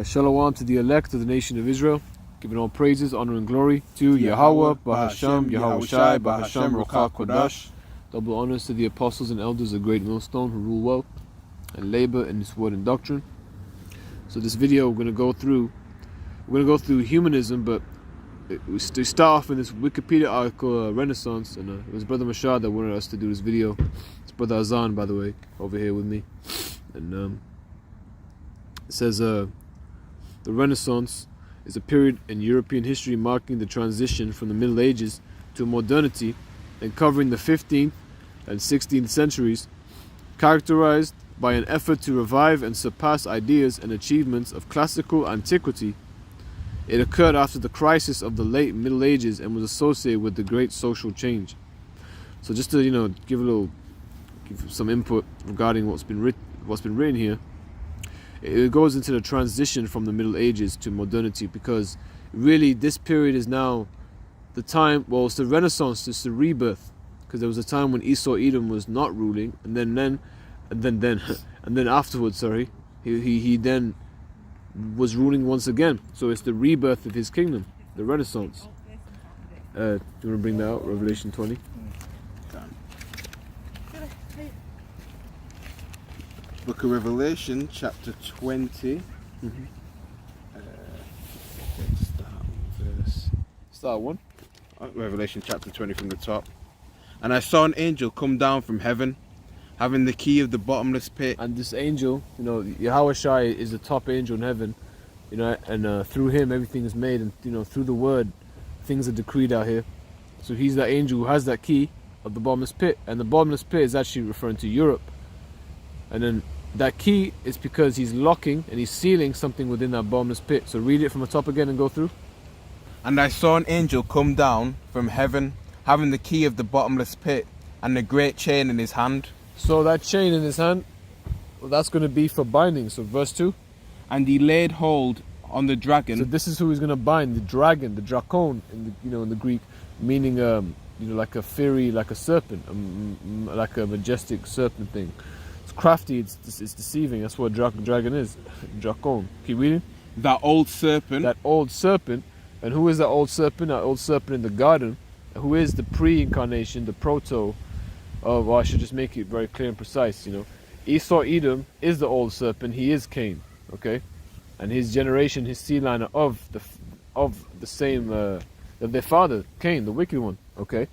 Shalom to the elect of the nation of Israel, giving all praises, honor, and glory to Yahweh, Bahasham, Yahweh Shai, Bahasham, Ruach HaKodesh. Double honors to the apostles and elders of Great Millstone who rule well and labor in this word and doctrine. So this video we're going to go through humanism, but we start off in this Wikipedia article, Renaissance, and it was Brother Mashad that wanted us to do this video. It's Brother Azan, by the way, over here with me. And it says, the Renaissance is a period in European history marking the transition from the Middle Ages to modernity and covering the 15th and 16th centuries, characterized by an effort to revive and surpass ideas and achievements of classical antiquity. It occurred after the crisis of the late Middle Ages and was associated with the Great Social Change. So just to give some input regarding what's been written here. It goes into the transition from the Middle Ages to modernity, because really this period is now the time, well, it's the Renaissance, it's the rebirth, because there was a time when Esau Edom was not ruling, and then afterwards, he then was ruling once again. So it's the rebirth of his kingdom, the Renaissance. Do you want to bring that out, Revelation 20? Book of Revelation, chapter 20. Start one. Revelation chapter 20 from the top. And I saw an angel come down from heaven, having the key of the bottomless pit. And this angel, Yahweh Shai is the top angel in heaven, and through him everything is made, and through the word things are decreed out here. So he's that angel who has that key of the bottomless pit, and the bottomless pit is actually referring to Europe. And then that key is because he's locking and he's sealing something within that bottomless pit. So read it from the top again and go through. And I saw an angel come down from heaven, having the key of the bottomless pit and a great chain in his hand. So that chain in his hand, well, that's going to be for binding. So verse 2. And he laid hold on the dragon. So this is who he's going to bind, the dragon, the drakon in the Greek, meaning like a fiery, like a serpent, like a majestic serpent thing. It's crafty, it's deceiving. That's what dragon is. Drakon. Keep reading. That old serpent. That old serpent. And who is that old serpent? That old serpent in the garden. Who is the pre-incarnation, the proto of, well, I should just make it very clear and precise, Esau Edom is the old serpent. He is Cain, okay? And his generation, his seed line of the same, of their father, Cain, the wicked one, okay?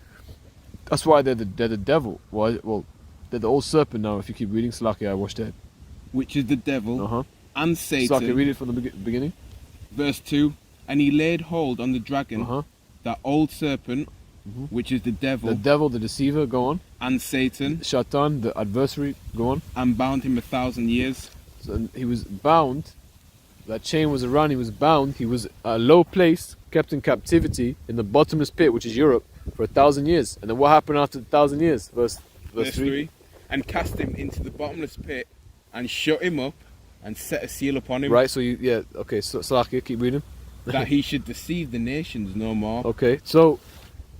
That's why they're the devil. Well, they're the old serpent now. If you keep reading, Slaki, I watched that. Which is the devil and Satan. Slaki, read it from the beginning. Verse 2. And he laid hold on the dragon, that old serpent, which is the devil. The devil, the deceiver, go on. And Satan. Shaitan, the adversary, go on. And bound him 1,000 years. So he was bound. That chain was around, he was bound. He was at a low place, kept in captivity in the bottomless pit, which is Europe, for 1,000 years. And then what happened after 1,000 years? Verse 3. And cast him into the bottomless pit and shut him up and set a seal upon him. Right, so so keep reading. That he should deceive the nations no more. Okay, so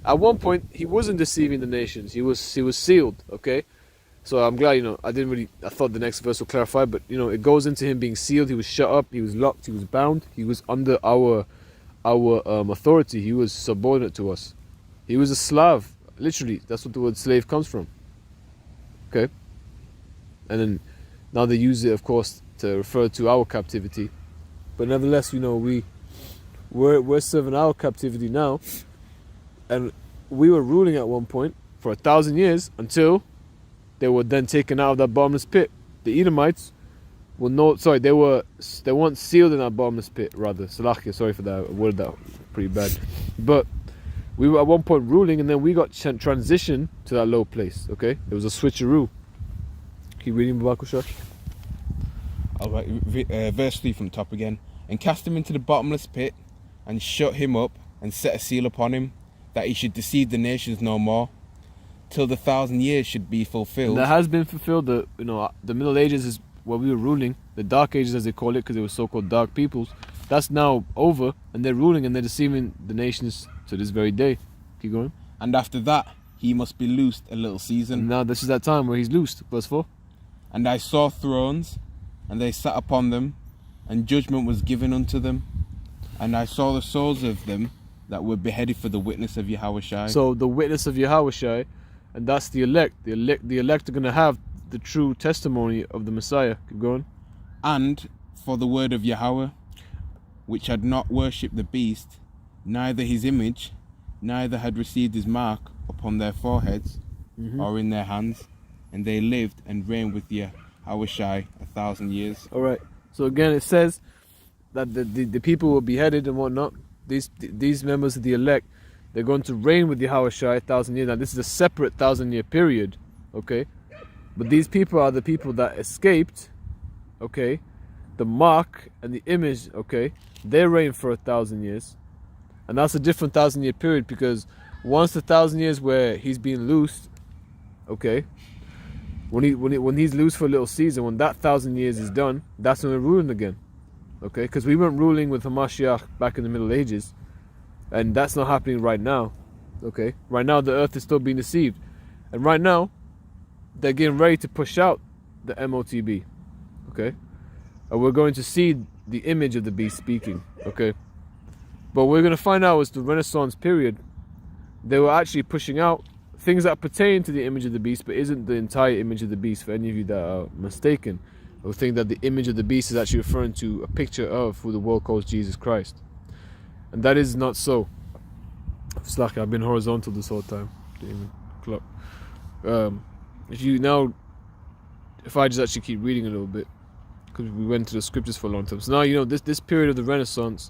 at one point he wasn't deceiving the nations. He was sealed. Okay, so I'm glad I thought the next verse will clarify, but it goes into him being sealed. He was shut up. He was locked. He was bound. He was under our authority. He was subordinate to us. He was a slave. Literally, that's what the word slave comes from. Okay, and then now they use it, of course, to refer to our captivity, but nevertheless, We're serving our captivity now, and we were ruling at one point for 1,000 years until they were then taken out of that bottomless pit. The Edomites they weren't sealed in that bottomless pit. Rather, Salakia, sorry for that, I worded that pretty bad. But we were at one point ruling, and then we got transitioned to that low place. Okay, it was a switcheroo. Keep reading, Babakusha. Alright, verse 3 from the top again. And cast him into the bottomless pit, and shut him up, and set a seal upon him, that he should deceive the nations no more, till the 1,000 years should be fulfilled. And that has been fulfilled. The Middle Ages is where we were ruling. The Dark Ages, as they call it, because they were so-called dark peoples. That's now over, and they're ruling and they're deceiving the nations to this very day. Keep going. And after that, he must be loosed a little season. And now this is that time where he's loosed. Verse 4. And I saw thrones, and they sat upon them, and judgment was given unto them. And I saw the souls of them that were beheaded for the witness of Yahushua. So the witness of Yahushua, and that's the elect. The elect are going to have the true testimony of the Messiah. Keep going. And for the word of Yahweh, which had not worshipped the beast, neither his image, neither had received his mark upon their foreheads or in their hands, and they lived and reigned with Yahushua 1,000 years. All right. So again, it says that the people were beheaded and whatnot. These members of the elect, they're going to reign with Yahushua 1,000 years. Now this is a separate 1,000-year period, okay? But these people are the people that escaped, okay? The mark and the image, okay? They reign for 1,000 years, and that's a different 1,000-year period, because once the 1,000 years where he's being loosed, okay? When he's loose for a little season, when that 1,000 years is done, that's when we're ruling again. Okay, because we weren't ruling with Hamashiach back in the Middle Ages, and that's not happening right now. Okay, right now the earth is still being deceived, and right now they're getting ready to push out the MOTB. Okay, and we're going to see the image of the beast speaking. Okay, but we're going to find out, as the Renaissance period, they were actually pushing out things that pertain to the image of the beast, but isn't the entire image of the beast. For any of you that are mistaken, or think that the image of the beast is actually referring to a picture of who the world calls Jesus Christ. And that is not so. It's like I've been horizontal this whole time. Didn't even clock. If I just actually keep reading a little bit, because we went to the scriptures for a long time. So now, this period of the Renaissance,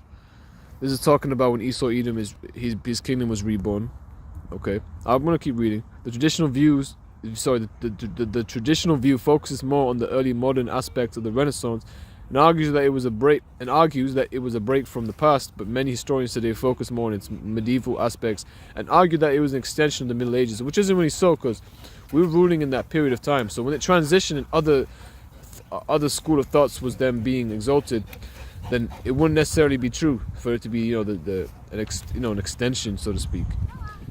this is talking about when Esau Edom, his kingdom was reborn. Okay, I'm going to keep reading. The traditional view focuses more on the early modern aspects of the Renaissance and argues that it was a break from the past, but many historians today focus more on its medieval aspects and argue that it was an extension of the Middle Ages, which isn't really so, because we were ruling in that period of time. So when it transitioned and other school of thoughts was them being exalted, then it wouldn't necessarily be true for it to be an extension, so to speak.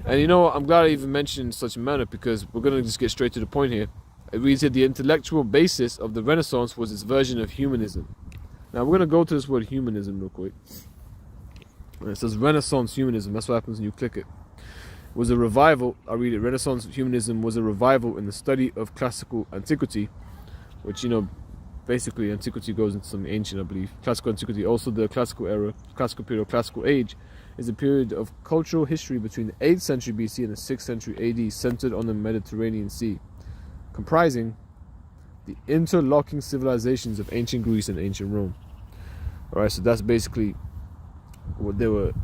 And I'm glad I even mentioned in such a manner, because we're going to just get straight to the point here. It reads here, the intellectual basis of the Renaissance was its version of humanism. Now we're going to go to this word humanism real quick. And it says Renaissance humanism. That's what happens when you click it. It was a revival. I'll read it. Renaissance humanism was a revival in the study of classical antiquity, which, basically antiquity goes into something ancient, I believe. Classical antiquity, also the classical era, classical period, or classical age, is a period of cultural history between the 8th century BC and the 6th century AD, centered on the Mediterranean Sea, comprising the interlocking civilizations of ancient Greece and ancient Rome. Alright, so that's basically what they were.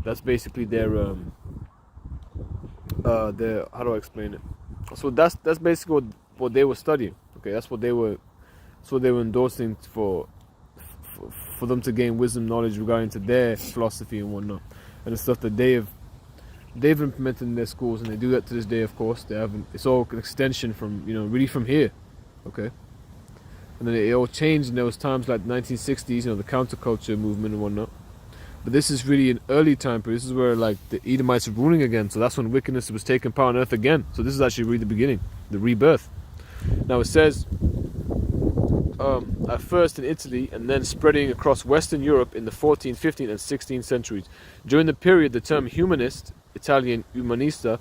That's basically their how do I explain it? So that's basically what they were studying. Okay, that's what they were endorsing for them to gain wisdom, knowledge regarding to their philosophy and whatnot, and the stuff that they've implemented in their schools, and they do that to this day. Of course, it's all an extension from really from here, okay. And then it all changed, and there was times like the 1960s, the counterculture movement and whatnot. But this is really an early time period. This is where like the Edomites are ruling again. So that's when wickedness was taking power on earth again. So this is actually really the beginning, the rebirth. Now it says, at first in Italy and then spreading across Western Europe in the 14th, 15th and 16th centuries. During the period, the term humanist, Italian humanista,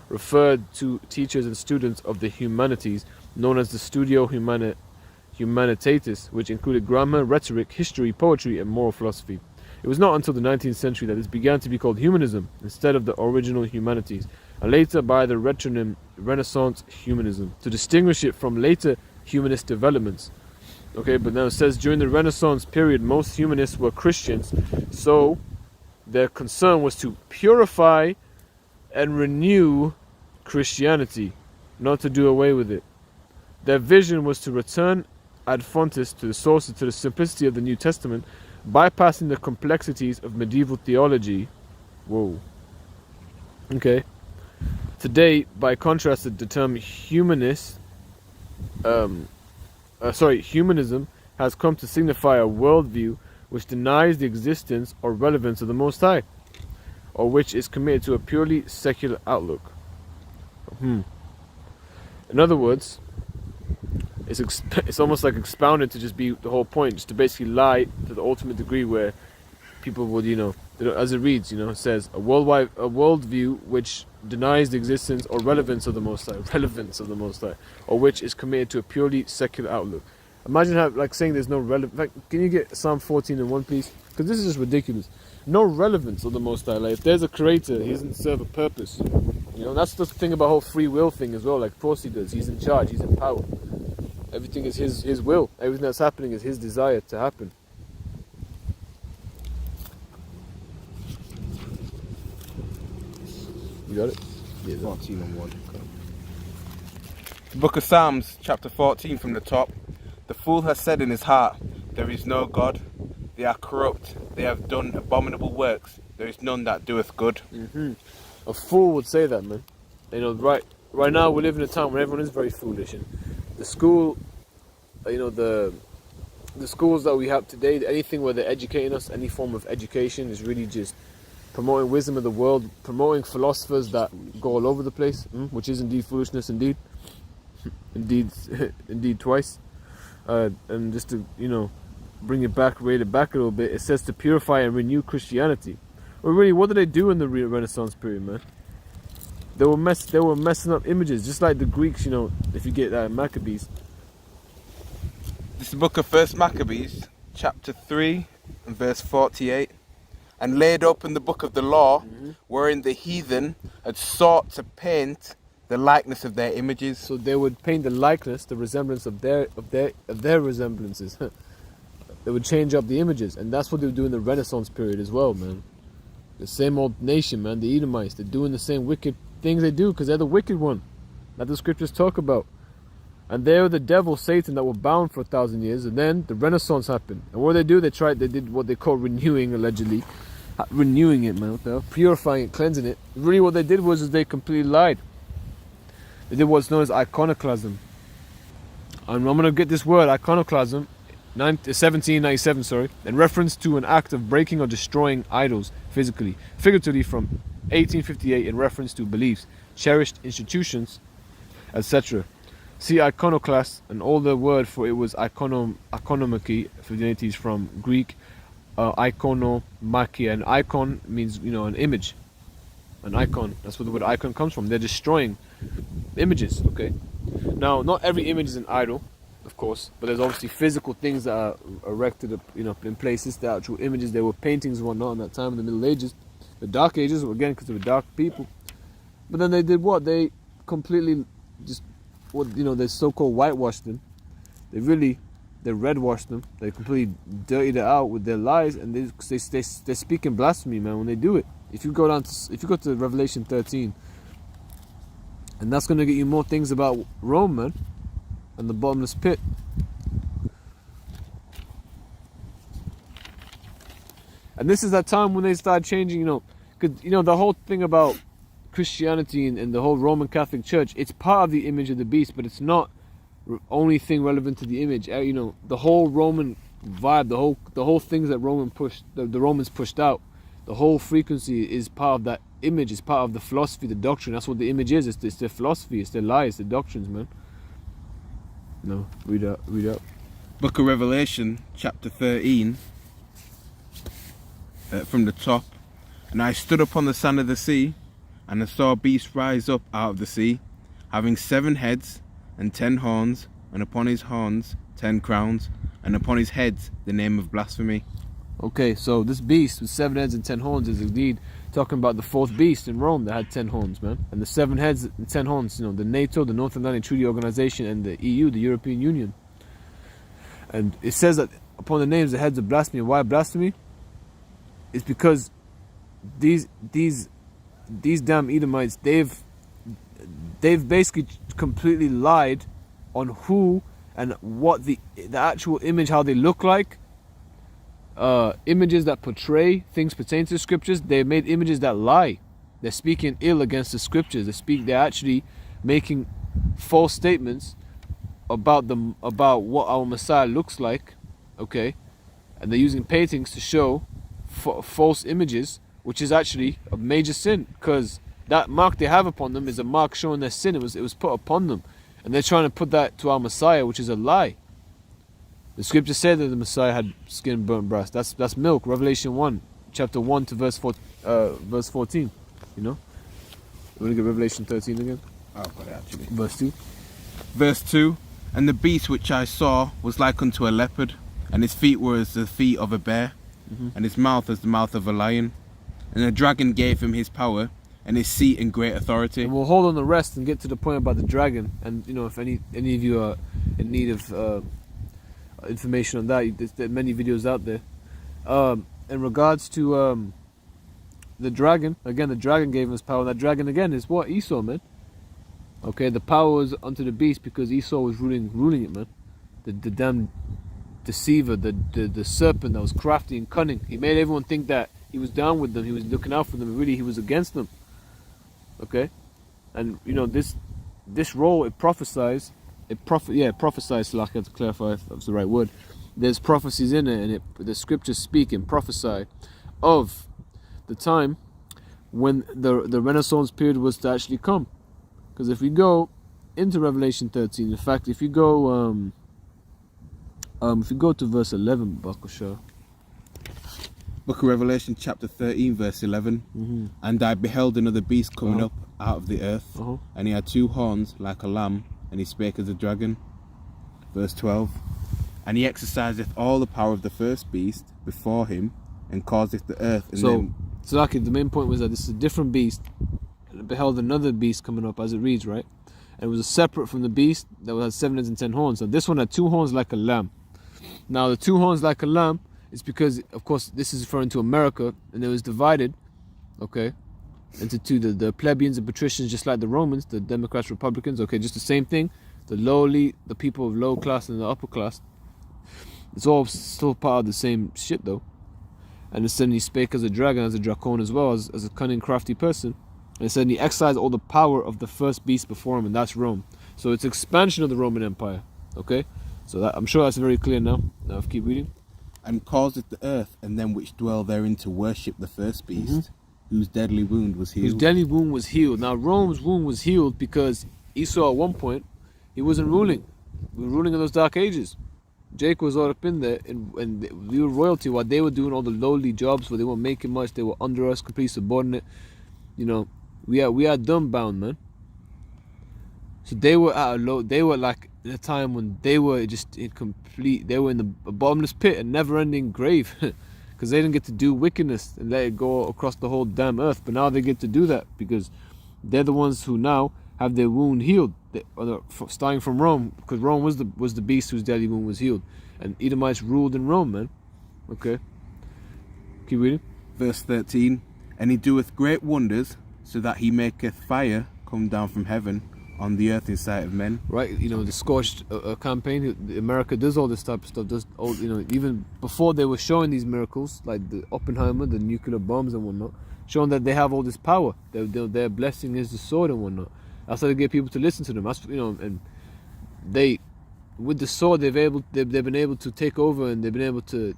referred to teachers and students of the humanities, known as the Studio Humanitatis, which included grammar, rhetoric, history, poetry and moral philosophy. It was not until the 19th century that this began to be called humanism instead of the original humanities, and later by the retronym Renaissance humanism, to distinguish it from later humanist developments. Okay, but now it says during the Renaissance period, most humanists were Christians, so their concern was to purify and renew Christianity, not to do away with it. Their vision was to return ad fontes to the sources, to the simplicity of the New Testament, bypassing the complexities of medieval theology. Whoa. Okay. Today, by contrast, the term humanism has come to signify a worldview which denies the existence or relevance of the Most High, or which is committed to a purely secular outlook. In other words, it's almost like expounded to just be the whole point, just to basically lie to the ultimate degree, where people would, as it reads, it says a worldview which denies the existence or relevance of the Most High, or which is committed to a purely secular outlook. Imagine saying there's no relevance. Can you get Psalm 14 in one, please? Because this is just ridiculous. No relevance of the Most High. Like, if there's a creator, he doesn't serve a purpose. That's the thing about the whole free will thing as well. Like Prosi does, he's in charge, he's in power. Everything is his will. Everything that's happening is his desire to happen. You got it? Yeah, 14 on 1. The book of Psalms, chapter 14 from the top. The fool has said in his heart, there is no God. They are corrupt. They have done abominable works. There is none that doeth good. Mm-hmm. A fool would say that, man. Right now we live in a time where everyone is very foolish, and the school, the schools that we have today, anything where they're educating us, any form of education is really just promoting wisdom of the world, promoting philosophers that go all over the place, which is indeed foolishness, indeed twice. And just to bring it back, rate it back a little bit, it says to purify and renew Christianity. Well, really, what did they do in the Renaissance period, man? They were messing up images, just like the Greeks. If you get that in Maccabees. This is the book of First Maccabees, chapter 3, and verse 48. And laid open the book of the law, wherein the heathen had sought to paint the likeness of their images. So they would paint the likeness, the resemblance of their resemblances. They would change up the images, and that's what they would do in the Renaissance period as well, man. The same old nation, man, the Edomites, they're doing the same wicked things they do because they're the wicked one that the scriptures talk about. And they're the devil, Satan, that were bound for 1,000 years, and then the Renaissance happened. And what did they do? They did what they call renewing, allegedly. Renewing it, man, purifying it, cleansing it. Really what they did was they completely lied. They did what's known as iconoclasm. And I'm going to get this word, iconoclasm, 1797, in reference to an act of breaking or destroying idols physically, figuratively from 1858 in reference to beliefs, cherished institutions, etc. See iconoclast, an older word for it was ikonomachy, for deities from Greek, ikonomachia. An icon means, an image. An icon, that's where the word icon comes from. They're destroying images, okay? Now, not every image is an idol, of course, but there's obviously physical things that are erected, in places, the actual images. There were paintings and whatnot in that time in the Middle Ages, the Dark Ages, again, because they were dark people. But then they did what? They completely they so-called whitewashed them. They redwashed them. They completely dirtied it out with their lies, and they speak in blasphemy, man, when they do it. If you go to Revelation 13, and that's going to get you more things about Rome, man, and the bottomless pit. And this is that time when they start changing, because the whole thing about Christianity and the whole Roman Catholic Church, it's part of the image of the beast, but it's not only thing relevant to the image. The whole Roman vibe, the whole things that the Romans pushed out, the whole frequency is part of that image, is part of the philosophy, the doctrine. That's what the image is. It's their philosophy, it's their lies, the doctrines, man. No, read out. Book of Revelation, chapter 13, from the top. And I stood upon the sand of the sea, and I saw a beast rise up out of the sea, having 7 heads and 10 horns, and upon his horns 10 crowns, and upon his heads the name of blasphemy. Okay, so this beast with 7 heads and 10 horns is indeed talking about the 4th beast in Rome that had 10 horns, man. And the 7 heads and 10 horns, the NATO, the North Atlantic Treaty Organization, and the EU, the European Union. And it says that upon the names, the heads of blasphemy. Why blasphemy? It's because these damn Edomites, they've basically completely lied on who and what the actual image, how they look like. Images that portray things pertaining to the scriptures. They made images that lie. They're speaking ill against the scriptures. They're actually making false statements about what our Messiah looks like, okay? And they're using paintings to show false images, which is actually a major sin, because that mark they have upon them is a mark showing their sin. It was put upon them, And they're trying to put that to our Messiah, which is a lie. The scripture said that the Messiah had skin burnt brass. That's milk. Revelation 1, chapter 1 to verse 14. You know? You want to get Revelation 13 again? I've got it actually. Verse 2. Verse 2. And the beast which I saw was like unto a leopard, and his feet were as the feet of a bear, and his mouth as the mouth of a lion. And the dragon gave him his power, and his seat and great authority. And we'll hold on the rest and get to the point about the dragon. And, you know, if any of you are in need of information on that, there's many videos out there. In regards to the dragon, again, the dragon gave him his power. That dragon, again, is what? Esau, man. Okay, the power was unto the beast because Esau was ruling it, man. The damn deceiver, the serpent that was crafty and cunning. He made everyone think that he was down with them, he was looking out for them, and really he was against them. Okay? And, you know, this role, it prophesies, so I have to clarify if that's the right word. There's prophecies in it, and the scriptures speak and prophesy of the time when the Renaissance period was to actually come. Because if we go into Revelation 13, in fact, if you go to verse 11, Bakasha. Book of Revelation chapter 13 verse 11. And I beheld another beast coming up out of the earth, and he had 2 horns like a lamb, and he spake as a dragon. Verse 12. And he exerciseth all the power of the first beast before him, and causeth the earth and So the main point was that this is a different beast, and I beheld another beast coming up, as it reads, right? And it was separate from the beast that had 710 horns. So this one had 2 horns like a lamb. Now the 2 horns like a lamb is because, of course, this is referring to America, and it was divided, okay, into two, the plebeians and patricians, just like the Romans, the Democrats, Republicans, okay, just the same thing. The people of low class and the upper class. It's all still part of the same shit, though. And it said he spake as a dragon, as a dracon as well, as a cunning, crafty person. And it said he exercised all the power of the first beast before him, and that's Rome. So it's expansion of the Roman Empire, okay? So I'm sure that's very clear now. Now, keep reading. And causeth the earth and them which dwell therein to worship the first beast, whose deadly wound was healed. Whose deadly wound was healed. Now, Rome's wound was healed because Esau at one point, he wasn't ruling. We were ruling in those dark ages. Jake was all up in there, and we were royalty while they were doing all the lowly jobs where they weren't making much. They were under us, completely subordinate. You know, we are dumbbound, man. So they were they were like in a time when they were just they were in the bottomless pit, a never-ending grave, because they didn't get to do wickedness and let it go across the whole damn earth. But now they get to do that because they're the ones who now have their wound healed, starting from Rome, because Rome was the beast whose deadly wound was healed, and Edomites ruled in Rome, man. Okay, keep reading. Verse 13. And he doeth great wonders, so that he maketh fire come down from heaven on the earth in sight of men. Right, you know, the scorched campaign. America does all this type of stuff. Does all, you know, even before they were showing these miracles, like the Oppenheimer, the nuclear bombs and whatnot, showing that they have all this power. Their blessing is the sword and whatnot. That's how they get people to listen to them. That's, you know, and they, with the sword, they've been able to take over, and they've been able to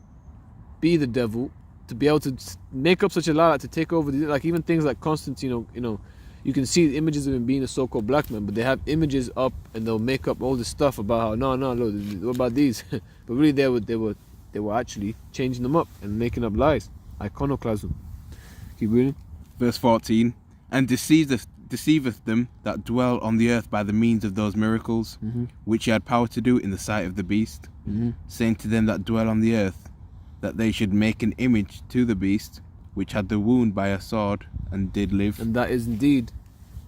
be the devil, to be able to make up such a lie, to take over. Like even things like Constantine, you know, you can see the images of him being a so-called black man, but they have images up, and they'll make up all this stuff about how look, what about these? But really, they were actually changing them up and making up lies. Iconoclasm. Keep reading. Verse 14. And deceiveth them that dwell on the earth by the means of those miracles, which he had power to do in the sight of the beast, saying to them that dwell on the earth, that they should make an image to the beast, which had the wound by a sword, and did live. And that is indeed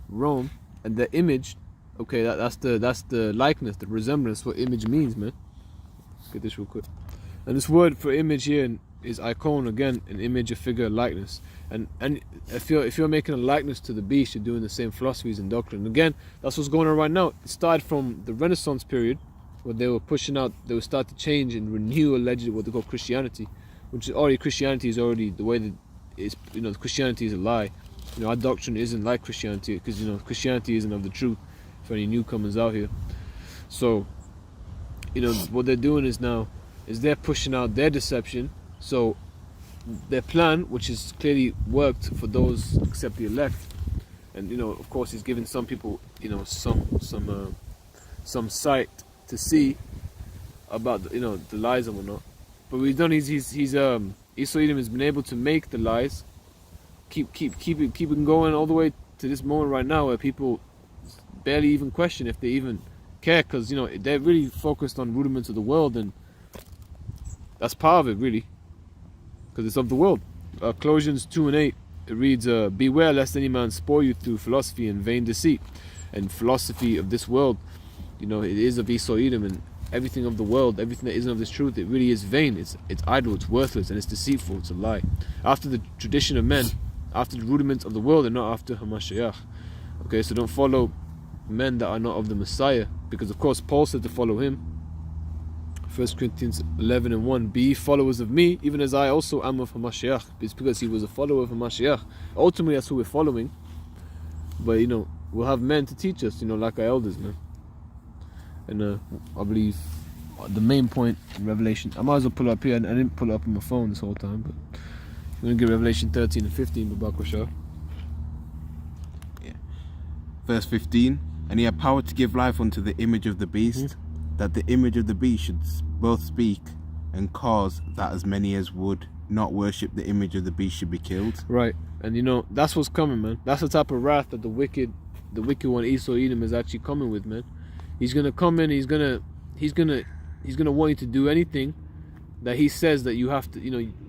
Rome, and the image. Okay, that's the likeness, the resemblance. What image means, man. Let's get this real quick. And this word for image here is icon, again, an image, a figure, a likeness. And if you're making a likeness to the beast, you're doing the same philosophies and doctrine. Again, that's what's going on right now. It started from the Renaissance period, where they were pushing out, they would start to change and renew allegedly what they call Christianity, which is already, Christianity is already the way that it's, you know, Christianity is a lie. You know, our doctrine isn't like Christianity, because, you know, Christianity isn't of the truth for any newcomers out here. So, you know, what they're doing is they're pushing out their deception. So their plan, which has clearly worked for those except the elect, and, you know, of course, he's given some people, you know, some some sight to see about the lies and whatnot. But what he's done is Esau Edom has been able to make the lies keep it going all the way to this moment right now, where people barely even question if they even care, because they're really focused on rudiments of the world, and that's part of it really, because it's of the world. Colossians 2:8, it reads, beware lest any man spoil you through philosophy and vain deceit, and philosophy of this world. It is of Esau Edom, and everything of the world, everything that isn't of this truth, it really is vain. It's idle, it's worthless, and it's deceitful, it's a lie. After the tradition of men, after the rudiments of the world, and not after Hamashiach. Okay, so don't follow men that are not of the Messiah, because of course Paul said to follow him. 1 Corinthians 11:1, be followers of me, even as I also am of Hamashiach. It's because he was a follower of Hamashiach. Ultimately, that's who we're following. But we'll have men to teach us, like our elders, man. And I believe the main point in Revelation, I might as well pull it up here. I didn't pull it up on my phone this whole time, but I'm going to get Revelation 13 and 15, Babakwa. Yeah. Verse 15, and he had power to give life unto the image of the beast, that the image of the beast should both speak and cause that as many as would not worship the image of the beast should be killed. Right, and that's what's coming, man. That's the type of wrath that the wicked one, Esau Edom, is actually coming with, man. He's gonna come in. He's gonna want you to do anything that he says that you have to,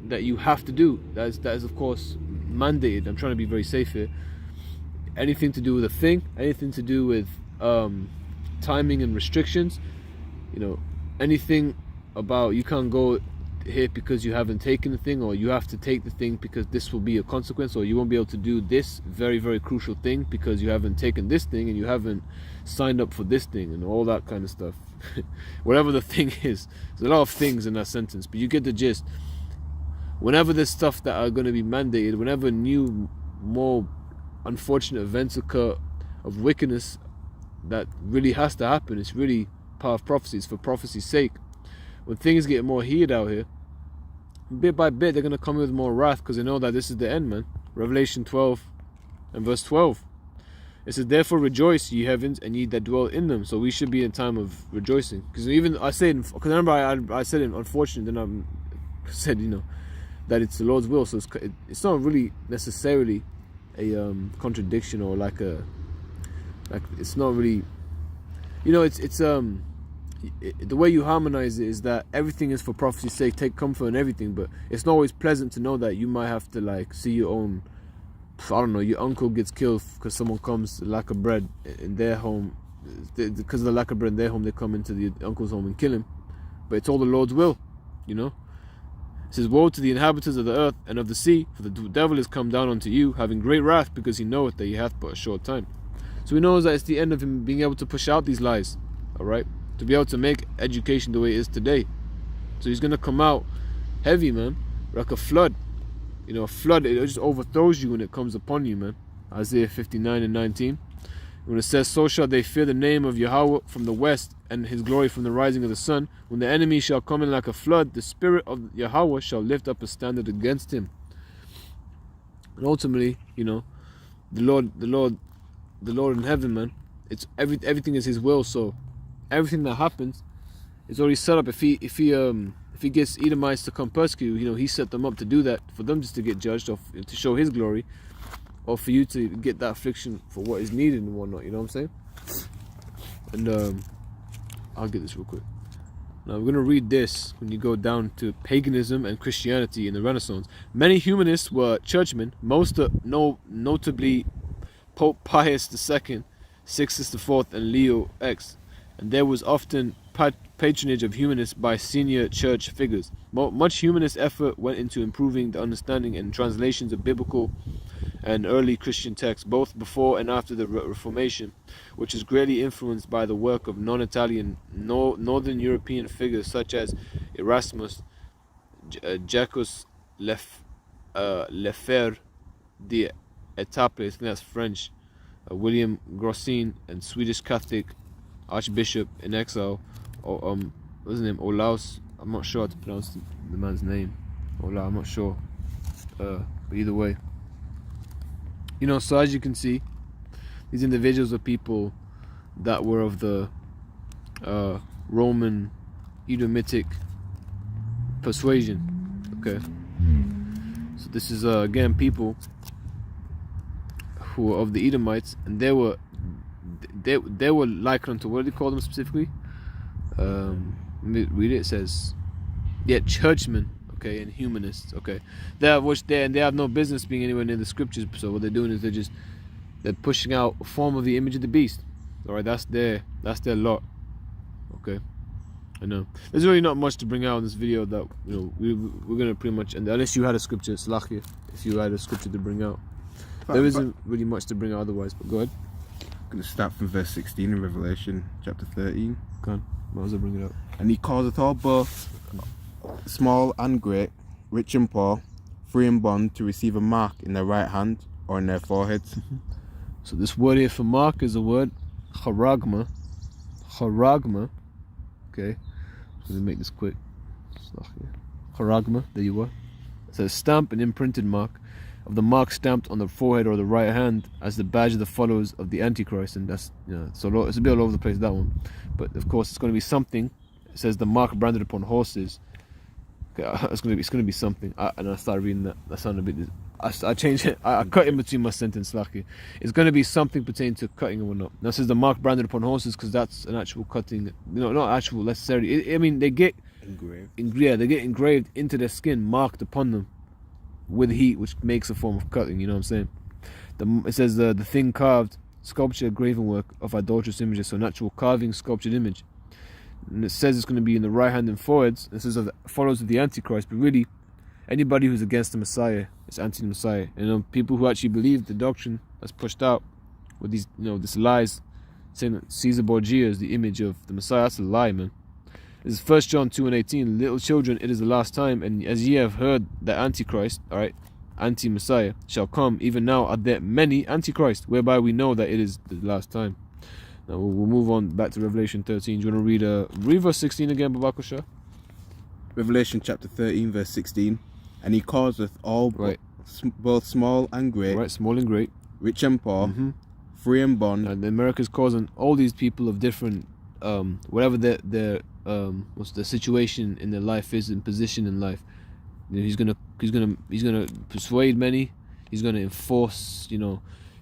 that you have to do. That is of course mandated. I'm trying to be very safe here. Anything to do with a thing, anything to do with timing and restrictions. Anything about you can't go here because you haven't taken the thing, or you have to take the thing because this will be a consequence, or you won't be able to do this very, very crucial thing because you haven't taken this thing and you haven't signed up for this thing, and all that kind of stuff. Whatever the thing is, there's a lot of things in that sentence, but you get the gist. Whenever there's stuff that are going to be mandated, whenever new, more unfortunate events occur of wickedness that really has to happen, it's really part of prophecy. It's for prophecy's sake. When things get more heated out here, bit by bit they're going to come with more wrath, because they know that this is the end, man. Revelation 12 and verse 12, it says, therefore rejoice, ye heavens, and ye that dwell in them. So we should be in time of rejoicing, because even I said, because remember I said it unfortunate, then I said that it's the Lord's will. So it's not really necessarily a contradiction, or like it's not really, the way you harmonize it is that everything is for prophecy's sake, take comfort in everything, but it's not always pleasant to know that you might have to see your own, I don't know, your uncle gets killed because someone comes lack of bread in their home, because of the lack of bread in their home, they come into the uncle's home and kill him. But it's all the Lord's will, It says, woe to the inhabitants of the earth and of the sea, for the devil is come down unto you, having great wrath, because he knoweth that he hath but a short time. So he knows that it's the end of him being able to push out these lies, alright? To be able to make education the way it is today. So he's going to come out heavy, man, like a flood. A flood, it just overthrows you when it comes upon you, man. Isaiah 59 and 19. When it says, so shall they fear the name of Yahweh from the west, and his glory from the rising of the sun. When the enemy shall come in like a flood, the spirit of Yahweh shall lift up a standard against him. And ultimately, the Lord in heaven, man, it's everything is his will. So everything that happens is already set up. If he gets Edomites to come persecute, he set them up to do that, for them just to get judged, or to show his glory, or for you to get that affliction for what is needed and whatnot. You know what I'm saying? And I'll get this real quick. Now we're going to read this when you go down to paganism and Christianity in the Renaissance. Many humanists were churchmen, notably Pope Pius II, Sixtus IV, and Leo X. And there was often patronage of humanists by senior church figures. Much humanist effort went into improving the understanding and translations of biblical and early Christian texts, both before and after the Reformation, which is greatly influenced by the work of non-Italian, Northern European figures such as Erasmus, Jacques Lefebvre d'Étaples, I think that's French, William Grossin, and Swedish Catholic Archbishop in exile, what's his name, Olaus, I'm not sure how to pronounce the man's name, Olaus, I'm not sure, but either way, so as you can see, these individuals are people that were of the Roman Edomitic persuasion. Okay, so this is again people who are of the Edomites, and they were likened unto, what do they call them specifically? Read it. It says, churchmen. Okay, and humanists. Okay, they have no business being anywhere near the scriptures. So what they're doing is they're pushing out a form of the image of the beast. All right, that's their lot. Okay, I know there's really not much to bring out in this video. That we're gonna pretty much, and unless you had a scripture, Slachia, if you had a scripture to bring out, there isn't really much to bring out otherwise. But go ahead. I'm going to start from verse 16 in Revelation chapter 13. Go on. Might as well bring it up. And he causeth all both small and great, rich and poor, free and bond, to receive a mark in their right hand or in their foreheads. So this word here for mark is a word charagma. Okay, so let me make this quick. Charagma, there you are. It says stamp an imprinted mark of the mark stamped on the forehead or the right hand as the badge of the followers of the Antichrist. And that's, so it's a bit all over the place, that one. But of course it's going to be something. It says the mark branded upon horses. Okay, it's going to be something. And I started reading that. That sounded a bit. I changed it. I cut in between my sentence. Lucky. It's going to be something pertaining to cutting and whatnot. Now it says the mark branded upon horses because that's an actual cutting. Not actual necessarily. I mean, they get engraved. They get engraved into their skin, marked upon them with heat, which makes a form of cutting. You know what I'm saying? It says the thing carved, sculpture, graven work of idolatrous images. So natural carving, sculptured image. And it says it's going to be in the right hand and foreheads. It says of the followers of the Antichrist, but really anybody who's against the Messiah is anti-Messiah. People who actually believe the doctrine that's pushed out with these, this lies, saying that Caesar Borgia is the image of the Messiah. That's a lie, man. This is 1 John 2:18. Little children, it is the last time, and as ye have heard that Antichrist, all right, anti-Messiah, shall come, even now are there many Antichrist, whereby we know that it is the last time. Now we'll move on back to Revelation 13. Do you want to read verse 16 again, Babakosha? Revelation chapter 13, verse 16. And he causeth all, both small and great, right, small and great, rich and poor, free and bond. And America's causing all these people of different, whatever their what's the situation in their life is, in position in life. He's gonna persuade many. He's gonna enforce,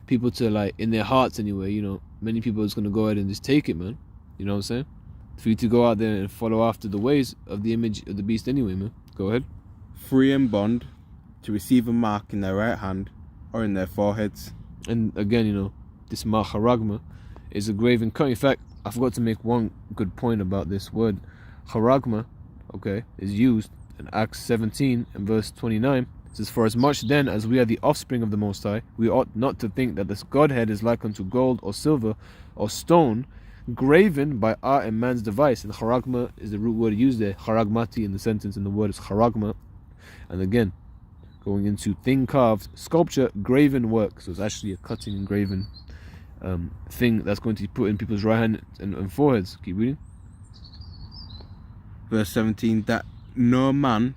people to, like, in their hearts anyway. Many people is gonna go ahead and just take it, man. You know what I'm saying? For you to go out there and follow after the ways of the image of the beast anyway, man. Go ahead. Free and bond, to receive a mark in their right hand or in their foreheads. And again, this mark charagma is a graven cut. In fact, I forgot to make one good point about this word. Charagma, okay, is used in Acts 17 and verse 29. It says, for as much then as we are the offspring of the Most High, we ought not to think that this Godhead is like unto gold or silver or stone, graven by art and man's device. And charagma is the root word used there. Charagmati in the sentence, and the word is charagma. And again, going into thing carved, sculpture, graven work. So it's actually a cutting and graven thing that's going to be put in people's right hand and foreheads. Keep reading. Verse 17, that no man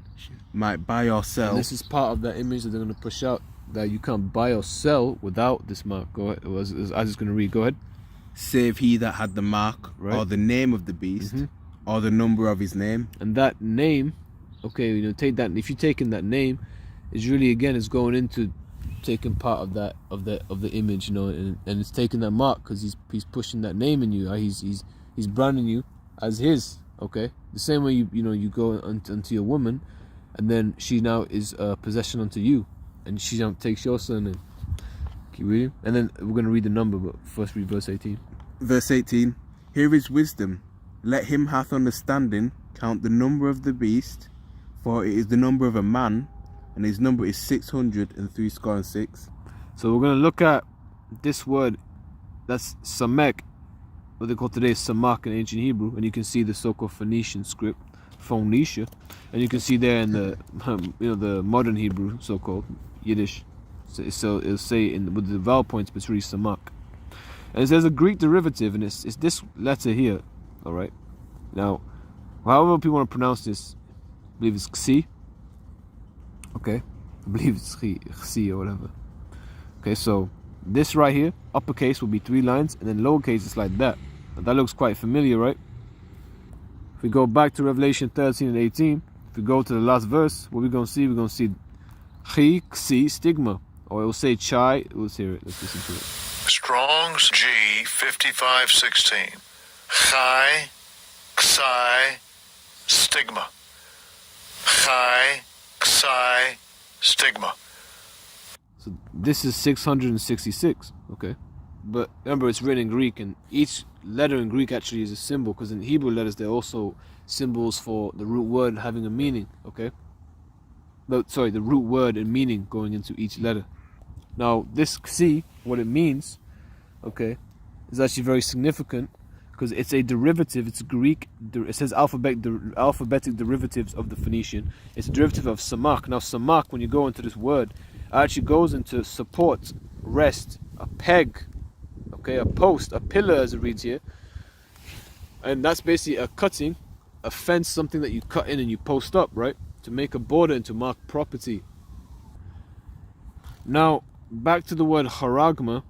might buy or sell. And this is part of that image that they're going to push out, that you can't buy or sell without this mark. Go ahead. As it's going to read. Go ahead. Save he that had the mark, or the name of the beast, or the number of his name. And that name, okay, take that. If you're taking that name, is really, again, is going into taking part of that of the image, and it's taking that mark because he's pushing that name in you. He's branding you as his. Okay, the same way you go unto your woman, and then she now is possession unto you, and she now takes your surname. Keep reading, and then we're going to read the number, but first read verse 18. Verse 18. Here is wisdom. Let him hath understanding count the number of the beast, for it is the number of a man, and his number is 666. So we're going to look at this word. That's samek, what they call today samak in ancient Hebrew, and you can see the so-called Phoenician script, Phoenicia, and you can see there in the the modern Hebrew, so-called Yiddish. So it'll say with the vowel points, but it's really samak. And there's a Greek derivative, and it's this letter here. All right. Now, however people want to pronounce this, I believe it's xi. Okay, I believe it's xi or whatever. Okay, so this right here, uppercase will be 3 lines, and then lowercase is like that. And that looks quite familiar, right? If we go back to Revelation 13 and 18, if we go to the last verse, what we're going to see? We're going to see chi, ksi, stigma. Or it will say chai. Let's hear it. Let's listen to it. Strong's G 5516. Chi, xi, stigma. Chi, xi, stigma. So this is 666, okay? But remember, it's written in Greek, and each letter in Greek actually is a symbol, because in Hebrew letters, they're also symbols for the root word having a meaning, okay? The root word and meaning going into each letter. Now, this ksi, what it means, okay, is actually very significant, because it's a derivative. It's Greek. It says alphabetic derivatives of the Phoenician. It's a derivative of samak. Now, samak, when you go into this word, actually goes into support, rest, a peg, okay, a post, a pillar, as it reads here. And that's basically a cutting, a fence, something that you cut in and you post up, right, to make a border and to mark property. Now, back to the word haragma.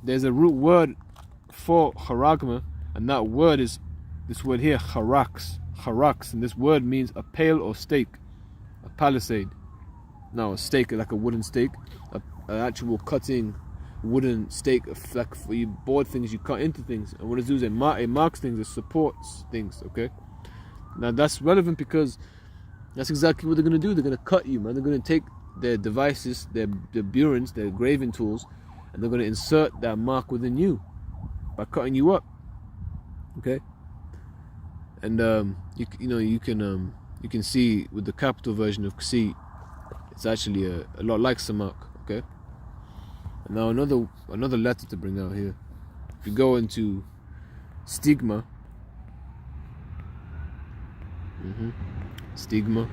There's a root word for haragma, and that word is this word here, harax. Harax, and this word means a pale or stake, a palisade. Now, a stake, like a wooden stake, an actual cutting wooden stake, like for you board things, you cut into things. And what it does, it marks things, it supports things, okay? Now, that's relevant because that's exactly what they're going to do. They're going to cut you, man. They're going to take their devices, their burins, their graving tools, and they're going to insert that mark within you by cutting you up, okay? And you can see with the capital version of Ksi, it's actually a lot like Samak, okay? And now another letter to bring out here. If you go into stigma, stigma,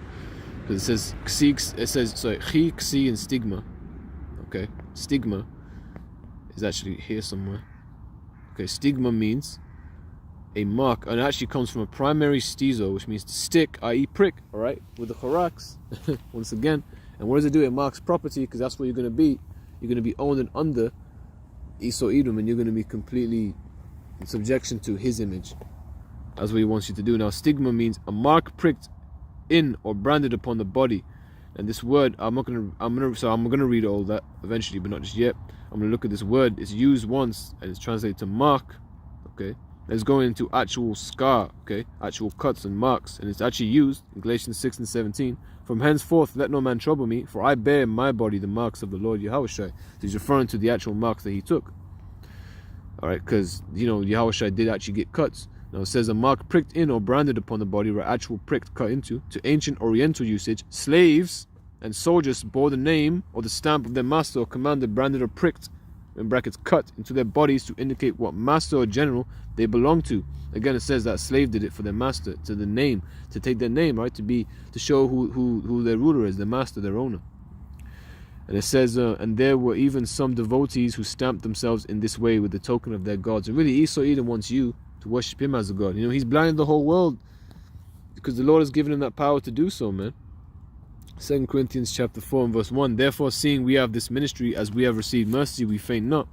because it says chi, ksi, and stigma. Okay, stigma is actually here somewhere. Okay, stigma means a mark, and it actually comes from a primary stizo, which means to stick, i.e. prick, all right, with the horax, once again. And what does it do? It marks property, because that's what you're going to be. You're going to be owned and under Esau Edom, and you're going to be completely in subjection to his image. That's what he wants you to do. Now, stigma means a mark pricked in or branded upon the body. And this word, I'm gonna read all that eventually, but not just yet. I'm gonna look at this word. It's used once, and it's translated to mark. Okay, it's going into actual scar. Okay, actual cuts and marks, and it's actually used in Galatians 6 and 17. From henceforth, let no man trouble me, for I bear in my body the marks of the Lord Yahushua. So he's referring to the actual marks that he took. All right, because Yahushua did actually get cuts. Now it says a mark pricked in or branded upon the body, or actual pricked, cut into. To ancient Oriental usage, slaves and soldiers bore the name or the stamp of their master or commander, branded or pricked, in brackets, cut into their bodies to indicate what master or general they belong to. Again, it says that slave did it for their master, to the name, to take their name, right, to show who their ruler is, their master, their owner. And it says, and there were even some devotees who stamped themselves in this way with the token of their gods. And really, Esau Edom wants you to worship him as a god. He's blinded the whole world because the Lord has given him that power to do so, man. 2 Corinthians chapter 4 and verse 1. Therefore, seeing we have this ministry, as we have received mercy, we faint not,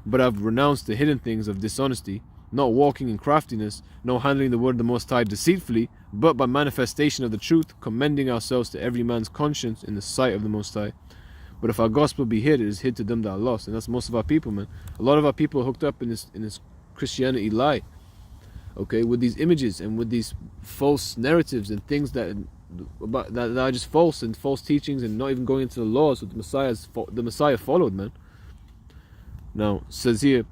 but have renounced the hidden things of dishonesty, not walking in craftiness, nor handling the word of the Most High deceitfully, but by manifestation of the truth, commending ourselves to every man's conscience in the sight of the Most High. But if our gospel be hid, it is hid to them that are lost. And that's most of our people, man. A lot of our people are hooked up in this Christianity lie, okay, with these images and with these false narratives and things that are just false, and false teachings, and not even going into the laws that the Messiah followed, man. Now, it says here,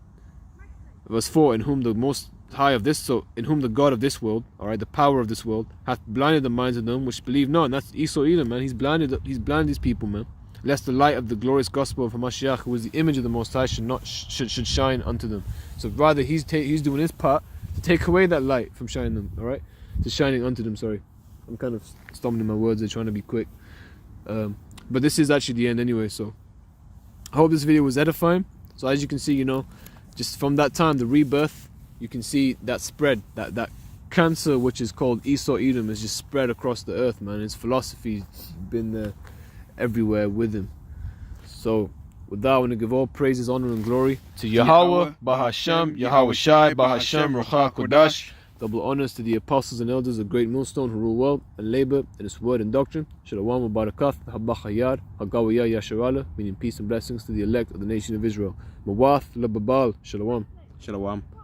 verse 4, in whom the Most High of this, so in whom the God of this world, all right, the power of this world, hath blinded the minds of them which believe not. And that's Esau Edom, man. He's blinded these people, man. Lest the light of the glorious gospel of Hamashiach, who is the image of the Most High, should shine unto them. So rather, he's doing his part to take away that light from shining them, all right, to shining unto them. Sorry, I'm kind of stumbling my words. They're trying to be quick, but this is actually the end anyway. So I hope this video was edifying. So as you can see, just from that time, the rebirth, you can see that spread, that cancer which is called Esau Edom has just spread across the earth, man. His philosophy's been there everywhere with him. So with that, I want to give all praises, honor, and glory to Yahweh, Bahasham, Yahweh Shai, Bahasham, Ruach Kodash, Double honors to the apostles and elders of Great Millstone who rule well and labor in His word and doctrine. Shalom wa barakat, habba khayar, hagawaya yasharala, meaning peace and blessings to the elect of the nation of Israel. Mawath lababal, shalom. Shalom.